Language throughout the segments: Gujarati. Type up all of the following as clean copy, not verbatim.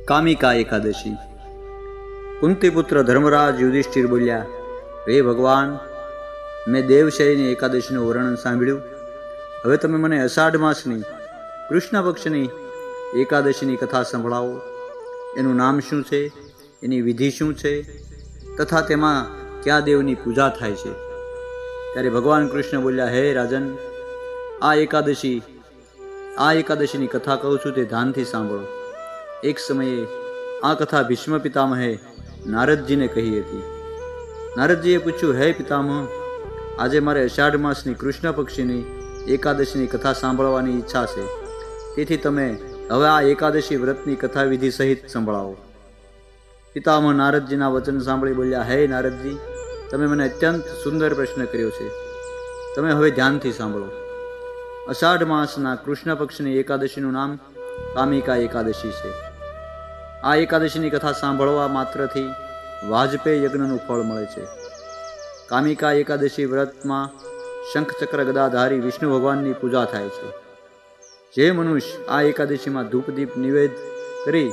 કામિકા એકાદશી. કુંતીપુત્ર ધર્મરાજ યુધિષ્ઠિર બોલ્યા, હે ભગવાન, મેં દેવશયની એકાદશીનું વર્ણન સાંભળ્યું. હવે તમે મને અષાઢ માસની કૃષ્ણ પક્ષની એકાદશીની કથા સંભળાવો. એનું નામ શું છે, એની વિધિ શું છે, તથા તેમાં કયા દેવની પૂજા થાય છે? ત્યારે ભગવાન કૃષ્ણ બોલ્યા, હે રાજન, આ એકાદશીની કથા કહું છું, તે ધ્યાનથી સાંભળો. એક સમયે આ કથા ભીષ્મ પિતામહે નારદજીને કહી હતી. નારદજીએ પૂછ્યું, હે પિતામહ, આજે મારે અષાઢ માસની કૃષ્ણ પક્ષીની એકાદશીની કથા સાંભળવાની ઈચ્છા છે. તેથી તમે હવે આ એકાદશી વ્રતની કથા વિધિ સહિત સંભળાવો. પિતામહ નારદજીના વચન સાંભળી બોલ્યા, હે નારદજી, તમે મને અત્યંત સુંદર પ્રશ્ન કર્યો છે. તમે હવે ધ્યાનથી સાંભળો. અષાઢ માસના કૃષ્ણ પક્ષની એકાદશીનું નામ કામિકા એકાદશી છે. આ એકાદશીની કથા સાંભળવા માત્રથી વાજપેયી યજ્ઞનું ફળ મળે છે. કામિકા એકાદશી વ્રતમાં શંખચક્ર ગદાધારી વિષ્ણુ ભગવાનની પૂજા થાય છે. જે મનુષ્ય આ એકાદશીમાં ધૂપદીપ નિવેદ કરી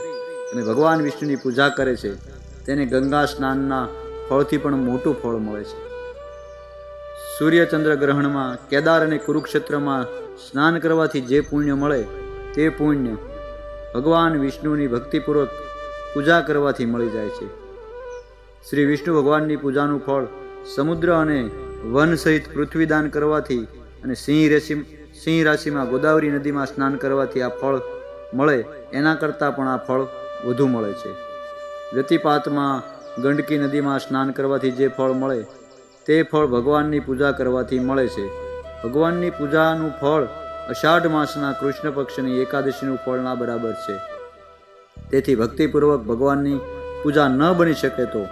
અને ભગવાન વિષ્ણુની પૂજા કરે છે, તેને ગંગા સ્નાનના ફળથી પણ મોટું ફળ મળે છે. સૂર્યચંદ્ર ગ્રહણમાં કેદાર અને કુરુક્ષેત્રમાં સ્નાન કરવાથી જે પુણ્ય મળે, તે પુણ્ય ભગવાન વિષ્ણુની ભક્તિપૂર્વક પૂજા કરવાથી મળી જાય છે. શ્રી વિષ્ણુ ભગવાનની પૂજાનું ફળ સમુદ્ર અને વન સહિત પૃથ્વીદાન કરવાથી અને સિંહ રાશિમાં ગોદાવરી નદીમાં સ્નાન કરવાથી આ ફળ મળે, એના કરતાં પણ આ ફળ વધુ મળે છે. ગતિપાતમાં ગંડકી નદીમાં સ્નાન કરવાથી જે ફળ મળે, તે ફળ ભગવાનની પૂજા કરવાથી મળે છે. ભગવાનની પૂજાનું ફળ અષાઢ માસના કૃષ્ણ પક્ષની એકાદશીનું ફળના બરાબર છે. તેથી ભક્તિપૂર્વક ભગવાનની પૂજા ન બની શકે તો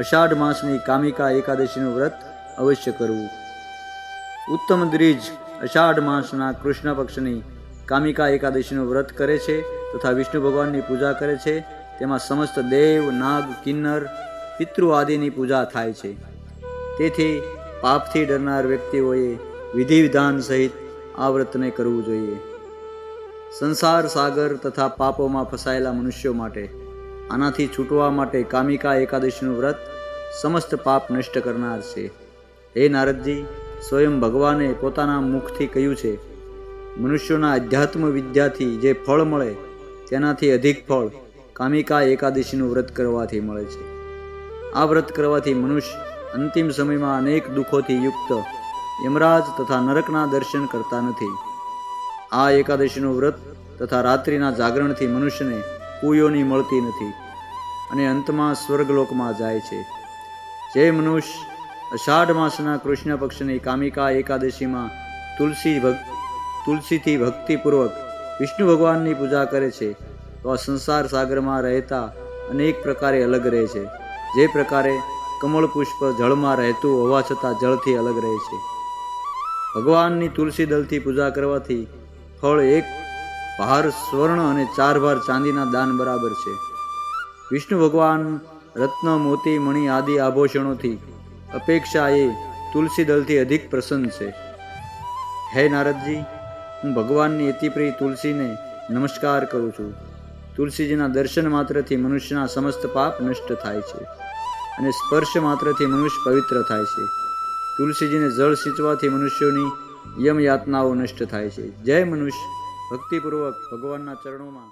અષાઢ માસની કામિકા એકાદશીનું વ્રત અવશ્ય કરવું. ઉત્તમ દ્વિજ અષાઢ માસના કૃષ્ણ પક્ષની કામિકા એકાદશીનું વ્રત કરે છે તથા વિષ્ણુ ભગવાનની પૂજા કરે છે. તેમાં સમસ્ત દેવ, નાગ, કિન્નર, પિતૃ આદિની પૂજા થાય છે. તેથી પાપથી ડરનાર વ્યક્તિઓએ વિધિ વિધાન સહિત આ વ્રતને કરવું જોઈએ. સંસાર સાગર તથા પાપોમાં ફસાયેલા મનુષ્યો માટે આનાથી છૂટવા માટે કામિકા એકાદશીનું વ્રત સમસ્ત પાપ નષ્ટ કરનાર છે. હે નારદજી, સ્વયં ભગવાને પોતાના મુખથી કહ્યું છે, મનુષ્યોના અધ્યાત્મ વિદ્યાથી જે ફળ મળે, તેનાથી અધિક ફળ કામિકા એકાદશીનું વ્રત કરવાથી મળે છે. આ વ્રત કરવાથી મનુષ્ય અંતિમ સમયમાં અનેક દુઃખોથી યુક્ત યમરાજ તથા નરકના દર્શન કરતા નથી. આ એકાદશીનું વ્રત તથા રાત્રિના જાગરણથી મનુષ્યને કુયોની મળતી નથી અને અંતમાં સ્વર્ગલોકમાં જાય છે. જે મનુષ્ય અષાઢ માસના કૃષ્ણ પક્ષની કામિકા એકાદશીમાં તુલસીથી ભક્તિપૂર્વક વિષ્ણુ ભગવાનની પૂજા કરે છે, તો આ સંસાર સાગરમાં રહેતા અનેક પ્રકારે અલગ રહે છે. જે પ્રકારે કમળ પુષ્પ જળમાં રહેતું હોવા છતાં જળથી અલગ રહે છે. ભગવાનની તુલસી દળથી પૂજા કરવાથી ફળ 1 ભાર સ્વર્ણ અને 4 ભાર ચાંદીના દાન બરાબર છે. વિષ્ણુ ભગવાન રત્ન, મોતી, મણિ આદિ આભૂષણોથી અપેક્ષા એ તુલસી દળથી અધિક પ્રસન્ન છે. હે નારદજી, હું ભગવાનની અતિપ્રિય તુલસીને નમસ્કાર કરું છું. તુલસીજીના દર્શન માત્રથી મનુષ્યના સમસ્ત પાપ નષ્ટ થાય છે અને સ્પર્શ માત્રથી મનુષ્ય પવિત્ર થાય છે. તુલસીજીને જળ સિંચવાથી મનુષ્યોની યમ યાતનાઓ નષ્ટ થાય છે. જય મનુષ્ય ભક્તિપૂર્વક ભગવાનના ચરણોમાં